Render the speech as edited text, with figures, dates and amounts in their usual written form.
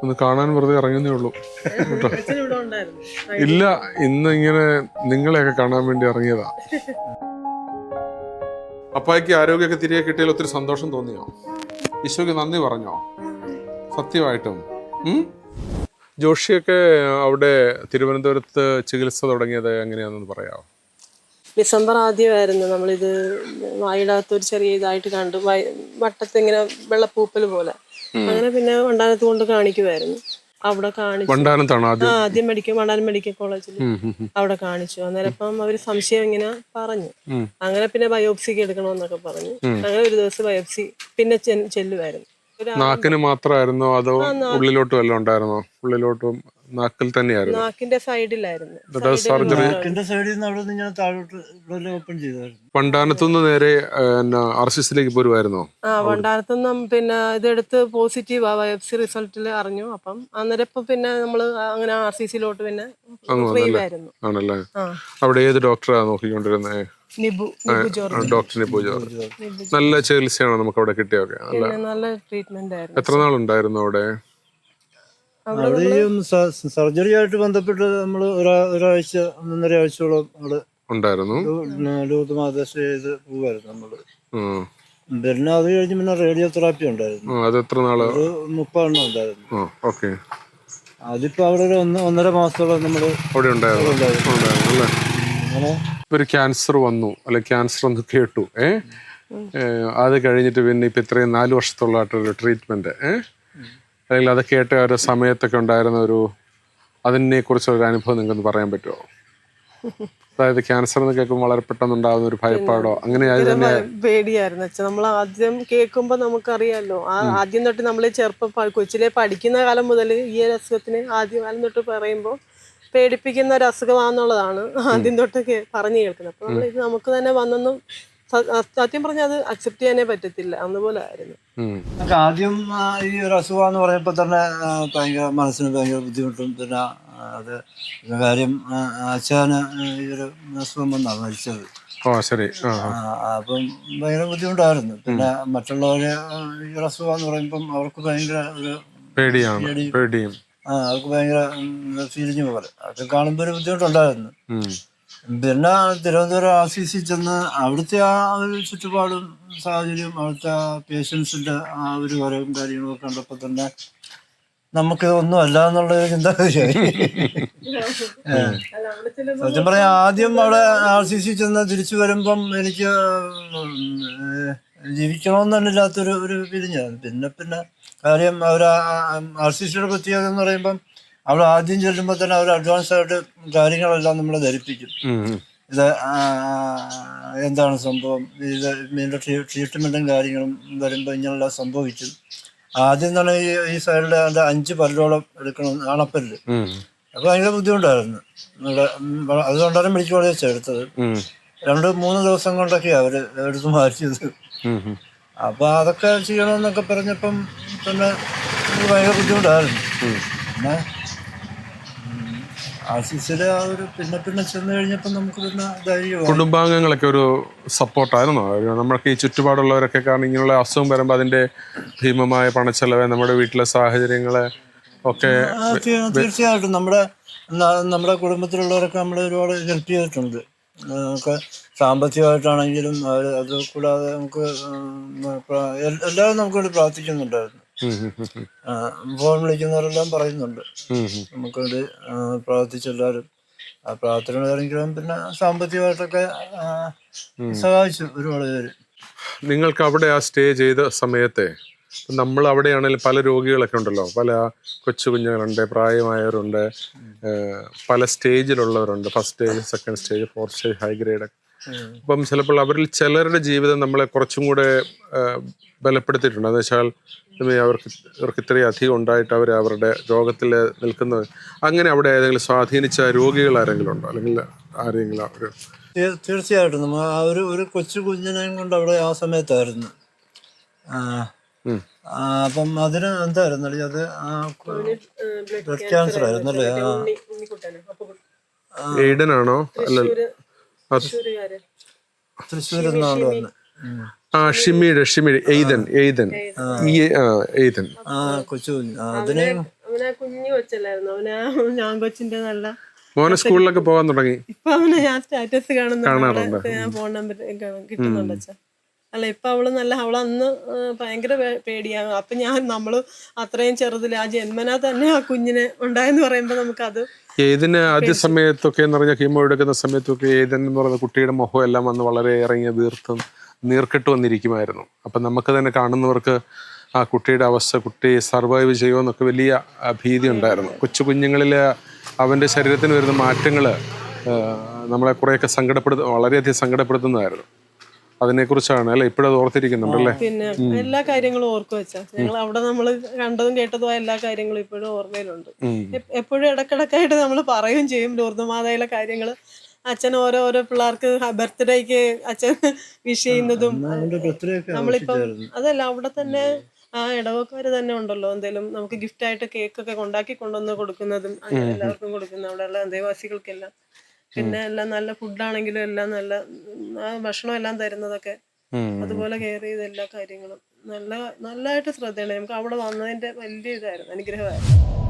ഒന്ന് കാണാൻ വെറുതെ ഇറങ്ങുന്നേ ഉള്ളൂ കേട്ടോ. ഇല്ല, ഇന്ന് ഇങ്ങനെ നിങ്ങളെയൊക്കെ കാണാൻ വേണ്ടി ഇറങ്ങിയതാ. അപ്പായ്ക്ക് ആരോഗ്യമൊക്കെ തിരികെ കിട്ടിയാൽ ഒത്തിരി സന്തോഷം തോന്നിയോ? ഈശോയ്ക്ക് നന്ദി പറഞ്ഞോ? സത്യമായിട്ടും ജോഷിയൊക്കെ അവിടെ തിരുവനന്തപുരത്ത് ചികിത്സ തുടങ്ങിയത് എങ്ങനെയാണെന്ന് പറയാമോ? ഡിസംബർ ആദ്യമായിരുന്നു നമ്മളിത് വായിടകത്തൊരു ചെറിയ ഇതായിട്ട് കണ്ടു, വട്ടത്ത് ഇങ്ങനെ വെള്ളപ്പൂപ്പൽ പോലെ. അങ്ങനെ പിന്നെ വണ്ടാനത്ത് കൊണ്ട് കാണിക്കുമായിരുന്നു. അവിടെ കാണിച്ചു. ആദ്യം വണ്ടാനം മെഡിക്കൽ കോളേജിൽ അവിടെ കാണിച്ചു. അന്നേരം ഇപ്പം അവര് സംശയം ഇങ്ങനെ പറഞ്ഞു. അങ്ങനെ പിന്നെ ബയോപ്സിക്ക് എടുക്കണമെന്നൊക്കെ പറഞ്ഞു. അങ്ങനെ ഒരു ദിവസം ബയോപ്സി പിന്നെ ചെല്ലുമായിരുന്നു. നാക്കിന് മാത്രമായിരുന്നോ അതോ ഉള്ളിലോട്ടും വല്ലതും ഉണ്ടായിരുന്നോ? ഉള്ളിലോട്ടും നാക്കിൽ തന്നെയായിരുന്നു? നാക്കിന്റെ സൈഡിലായിരുന്നു. വണ്ടാനത്തുനിന്ന് നേരെ RCCയിലേക്ക് പോരുമായിരുന്നോ? വണ്ടാനത്തുനിന്നും പിന്നെ ഇതെടുത്ത് പോസിറ്റീവ് ബയോപ്സി റിസൾട്ടിൽ അറിഞ്ഞു. അപ്പം അന്നേരം ഇപ്പൊ പിന്നെ നമ്മള് അങ്ങനെ RCCയിലോട്ട് പിന്നെ ഫ്രീ ആയിരുന്നു. ആണല്ലേ? അവിടെ ഏത് ഡോക്ടറാ നോക്കിക്കൊണ്ടിരുന്നേ? Doctor Nibu George. നല്ല ചികിത്സയാണോ നമുക്ക് അവിടെ കിട്ടിയൊക്കെ? നല്ല ട്രീറ്റ്മെന്റ് ആയിരുന്നു. എത്ര നാളുണ്ടായിരുന്നു അവിടെ? അവിടെയും സർജറി ആയിട്ട് ബന്ധപ്പെട്ട് നമ്മള് ഒരാഴ്ച 1.5 ആഴ്ചയോളം അവിടെ ഉണ്ടായിരുന്നു. സ്റ്റേ ചെയ്ത് പോവായിരുന്നു നമ്മള്. പിന്നെ അത് കഴിഞ്ഞ് പിന്നെ റേഡിയോ തെറാപ്പി ഉണ്ടായിരുന്നു. അത് എത്ര നാള്? 30 എണ്ണം ഉണ്ടായിരുന്നു. അതിപ്പോ അവിടെ ഒരു 1.5 മാസത്തോളം നമ്മള് അവിടെ ഉണ്ടായിരുന്നു. അങ്ങനെ ഒരു ക്യാൻസർ വന്നു, അല്ലെ ക്യാൻസർ ഒന്ന് കേട്ടു. അത് കഴിഞ്ഞിട്ട് പിന്നെ ഇപ്പൊ ഇത്രയും 4 വർഷത്തോളായിട്ടൊരു ട്രീറ്റ്മെന്റ്, അല്ലെങ്കിൽ അത് കേട്ട ഒരു സമയത്തൊക്കെ ഉണ്ടായിരുന്ന അതിനെ കുറിച്ചൊരു അനുഭവം നിങ്ങൾക്കൊന്ന് പറയാൻ പറ്റുമോ? അതായത് ക്യാൻസർ എന്ന് കേൾക്കുമ്പോൾ വളരെ പെട്ടെന്നുണ്ടാകുന്ന ഒരു ഭയപ്പാടോ അങ്ങനെ പേടിയായിരുന്നു. നമ്മൾ ആദ്യം കേൾക്കുമ്പോൾ നമുക്കറിയാമല്ലോ, ആദ്യം തൊട്ട് നമ്മൾ കൊച്ചിലെ പഠിക്കുന്ന കാലം മുതൽ ഈ ഒരു അസുഖത്തിന് ആദ്യം കാലം തൊട്ട് പറയുമ്പോൾ പേടിപ്പിക്കുന്ന ഒരു അസുഖമാണെന്നുള്ളതാണ് ആദ്യം തൊട്ട് പറഞ്ഞു കേൾക്കുന്നത്. അപ്പൊ നമ്മൾ ഇത് നമുക്ക് തന്നെ വന്നൊന്നും സത്യം പറഞ്ഞാൽ അത് അക്സെപ്റ്റ് ചെയ്യാനേ പറ്റത്തില്ല. അതുപോലെ ആയിരുന്നു. ആദ്യം ഈ ഒരു അസുഖം എന്ന് പറഞ്ഞപ്പോ തന്നെ ഭയങ്കര മനസ്സിന് ഭയങ്കര ബുദ്ധിമുട്ടും. പിന്നെ അത് കാര്യം അച്ഛന് ഈ ഒരു അസുഖം വന്നാണ് മരിച്ചത്. അപ്പം ഭയങ്കര ബുദ്ധിമുട്ടായിരുന്നു. പിന്നെ മറ്റുള്ളവര് ഈ ഒരു അസുഖം എന്ന് പറയുമ്പം അവർക്ക് ഭയങ്കര ഒരു പേടിയും അവർക്ക് ഭയങ്കര ഫീലിങ് പോലെ അതൊക്കെ കാണുമ്പോൾ ഒരു ബുദ്ധിമുട്ടുണ്ടായിരുന്നു. പിന്നെ തിരുവനന്തപുരം RCC ചെന്ന് അവിടുത്തെ ആ ഒരു ചുറ്റുപാടും സാഹചര്യവും അവിടുത്തെ പേഷ്യൻസിന്റെ ആ ഒരു വരവും കാര്യങ്ങളും ഒക്കെ കണ്ടപ്പോൾ തന്നെ നമുക്ക് ഒന്നും അല്ല എന്നുള്ള ചിന്താഗതിയായി. സത്യം പറഞ്ഞാൽ ആദ്യം അവിടെ RCC ചെന്ന് തിരിച്ചു വരുമ്പം എനിക്ക് ജീവിക്കണമെന്ന് തന്നെ ഇല്ലാത്തൊരു ഫീലിംഗായിരുന്നു. പിന്നെ കാര്യം അവർ RCCയുടെ പ്രത്യേകത എന്ന് പറയുമ്പം അവിടെ ആദ്യം ചെല്ലുമ്പോൾ തന്നെ അവർ അഡ്വാൻസ് ആയിട്ട് കാര്യങ്ങളെല്ലാം നമ്മളെ ധരിപ്പിക്കും. ഇത് എന്താണ് സംഭവം, ഇതിന്റെ ട്രീറ്റ്മെന്റും കാര്യങ്ങളും വരുമ്പോൾ ഇങ്ങനെല്ലാം സംഭവിക്കും. ആദ്യം തന്നെ ഈ സൈഡിലെ 5 പല്ലോളം എടുക്കണം, അണപ്പല്ല്. അപ്പൊ ഭയങ്കര ബുദ്ധിമുട്ടായിരുന്നു. അതുകൊണ്ടാണ് മെഡിക്കൽ കോളേജ് എടുത്തത്. 2-3 ദിവസം കൊണ്ടൊക്കെയാണ് അവര് എടുത്ത് മാറ്റിയത്. അപ്പൊ അതൊക്കെ ചെയ്യണമെന്നൊക്കെ പറഞ്ഞപ്പം തന്നെ ഭയങ്കര ബുദ്ധിമുട്ടായിരുന്നു. പിന്നെ RCCയിലെ ആ ഒരു പിന്നെ ചെന്ന് കഴിഞ്ഞപ്പോൾ നമുക്ക് പിന്നെ ധൈര്യമായി. കുടുംബാംഗങ്ങളൊക്കെ ഒരു സപ്പോർട്ടായിരുന്നോ? നമ്മൾക്ക് ഈ ചുറ്റുപാടുള്ളവരൊക്കെ കാരണം ഇങ്ങനെയുള്ള അസുഖം വരുമ്പോൾ അതിന്റെ ഭീമമായ പണച്ചെലവ്, നമ്മുടെ വീട്ടിലെ സാഹചര്യങ്ങളെ ഒക്കെ തീർച്ചയായിട്ടും നമ്മുടെ കുടുംബത്തിലുള്ളവരൊക്കെ നമ്മൾ ഒരുപാട് ഹെൽപ്പ് ചെയ്തിട്ടുണ്ട്. നമുക്ക് സാമ്പത്തികമായിട്ടാണെങ്കിലും അത് കൂടാതെ നമുക്ക് എല്ലാവരും നമുക്ക് വേണ്ടി പ്രാർത്ഥിക്കുന്നുണ്ടായിരുന്നു. ഫോൺ വിളിക്കുന്നവരെല്ലാം പറയുന്നുണ്ട് നമുക്ക് വേണ്ടി പ്രാർത്ഥിച്ചെല്ലാവരും. ആ പ്രാർത്ഥന ആരെങ്കിലും പിന്നെ സാമ്പത്തികമായിട്ടൊക്കെ സഹായിച്ചു ഒരുപാട് പേര്. നിങ്ങൾക്ക് അവിടെ ആ സ്റ്റേ ചെയ്ത സമയത്തെ നമ്മൾ അവിടെയാണെങ്കിലും പല രോഗികളൊക്കെ ഉണ്ടല്ലോ, പല കൊച്ചു കുഞ്ഞുങ്ങളുണ്ട്, പ്രായമായവരുണ്ട്, പല സ്റ്റേജിലുള്ളവരുണ്ട്, 1st stage, 2nd stage, 4th stage, high grade. അപ്പം ചിലപ്പോൾ അവരിൽ ചിലരുടെ ജീവിതം നമ്മളെ കുറച്ചും കൂടെ ബലപ്പെടുത്തിയിട്ടുണ്ട്. എന്ന് വെച്ചാൽ അവർക്ക് ഇത്രയും അധികം ഉണ്ടായിട്ട് അവരുടെ രോഗത്തിൽ നിൽക്കുന്നത്. അങ്ങനെ അവിടെ ഏതെങ്കിലും സ്വാധീനിച്ച രോഗികൾ ആരെങ്കിലും ഉണ്ടോ, അല്ലെങ്കിൽ ആരെങ്കിലും? തീർച്ചയായിട്ടും നമ്മൾ ആ ഒരു കൊച്ചു കുഞ്ഞിനെയും കൊണ്ട് അവിടെ ആ സമയത്തായിരുന്നു. അപ്പം അതിന് എന്തായിരുന്നു അത് ബ്ലഡ് ക്യാൻസർ ആയിരുന്നല്ലേ? എയ്ഡനാണോ? അല്ല, തൃശ്ശൂരിൽ നിന്നാണ് വന്നത്. ഷിമിയുടെ എയ്തൻ. കൊച്ചു കുഞ്ഞ് അതിനെ അവനാ കുഞ്ഞു കൊച്ചല്ലായിരുന്നു, അവനാ ഞാൻ കൊച്ചിന്റെ നല്ല. മോനെ സ്കൂളിലൊക്കെ പോകാൻ തുടങ്ങി. ഇപ്പൊ അവനെ ഞാൻ സ്റ്റാറ്റസ് കാണാറുണ്ട്. കാണുന്നുണ്ട്, ഞാൻ ഫോൺ നമ്പർ കിട്ടുന്നുണ്ട് അച്ഛാ. അല്ല ഇപ്പൊ അവള് നല്ല, അവളന്ന് ഭയങ്കര പേടിയാണ്. അപ്പൊ നമ്മള് അത്രയും ചെറുതില് ആ ജന്മനാ തന്നെ ആ കുഞ്ഞിനെ ഉണ്ടായെന്ന് പറയുമ്പോ നമുക്കത് ഏതിന് ആദ്യ സമയത്തൊക്കെ എന്ന് പറഞ്ഞാൽ കീമോ എടുക്കുന്ന സമയത്തൊക്കെ ഏതെന്ന് പറയുന്ന കുട്ടിയുടെ മുഖം എല്ലാം വന്ന് വളരെ ഇറങ്ങിയ വീർത്തും നീർക്കെട്ട് വന്നിരിക്കുമായിരുന്നു. അപ്പം നമുക്ക് തന്നെ കാണുന്നവർക്ക് ആ കുട്ടിയുടെ അവസ്ഥ, കുട്ടി സർവൈവ് ചെയ്യുമെന്നൊക്കെ വലിയ ഭീതി ഉണ്ടായിരുന്നു. കൊച്ചു കുഞ്ഞുങ്ങളിൽ അവൻ്റെ ശരീരത്തിന് വരുന്ന മാറ്റങ്ങൾ നമ്മളെ കുറേയൊക്കെ വളരെയധികം സങ്കടപ്പെടുത്തുന്നതായിരുന്നു. അതിനെക്കുറിച്ചാണ് അല്ലെ ഇപ്പോഴത് ഓർത്തിരിക്കുന്നുണ്ടല്ലേ? പിന്നെ എല്ലാ കാര്യങ്ങളും ഓർക്കും വെച്ചാ. ഞങ്ങൾ അവിടെ നമ്മൾ കണ്ടതും കേട്ടതും എല്ലാ കാര്യങ്ങളും ഇപ്പോഴും ഓർമ്മയിലുണ്ട്. എപ്പോഴും ഇടക്കിടക്കായിട്ട് നമ്മൾ പറയുകയും ചെയ്യും ലൂർദുമാതയിലെ കാര്യങ്ങൾ. അച്ഛൻ ഓരോ പിള്ളേർക്ക് ബർത്ത്ഡേക്ക് അച്ഛൻ വിഷ് ചെയ്യുന്നതും. നമ്മളിപ്പം അതല്ല അവിടെ തന്നെ ആ ഇടവക്കാര് തന്നെ ഉണ്ടല്ലോ, എന്തെങ്കിലും നമുക്ക് ഗിഫ്റ്റ് ആയിട്ട് കേക്കൊക്കെ ഉണ്ടാക്കി കൊണ്ടുവന്ന് കൊടുക്കുന്നതും അങ്ങനെ എല്ലാവർക്കും കൊടുക്കുന്ന അവിടെയുള്ള അന്തേവാസികൾക്കെല്ലാം. പിന്നെ എല്ലാം നല്ല ഫുഡാണെങ്കിലും എല്ലാം നല്ല ഭക്ഷണം എല്ലാം തരുന്നതൊക്കെ അതുപോലെ കെയർ ചെയ്ത എല്ലാ കാര്യങ്ങളും നല്ലതായിട്ട് ശ്രദ്ധയുണ്ട്. നമുക്ക് അവിടെ വന്നതിന്റെ വലിയ ഇതായിരുന്നു, അനുഗ്രഹമായിരുന്നു.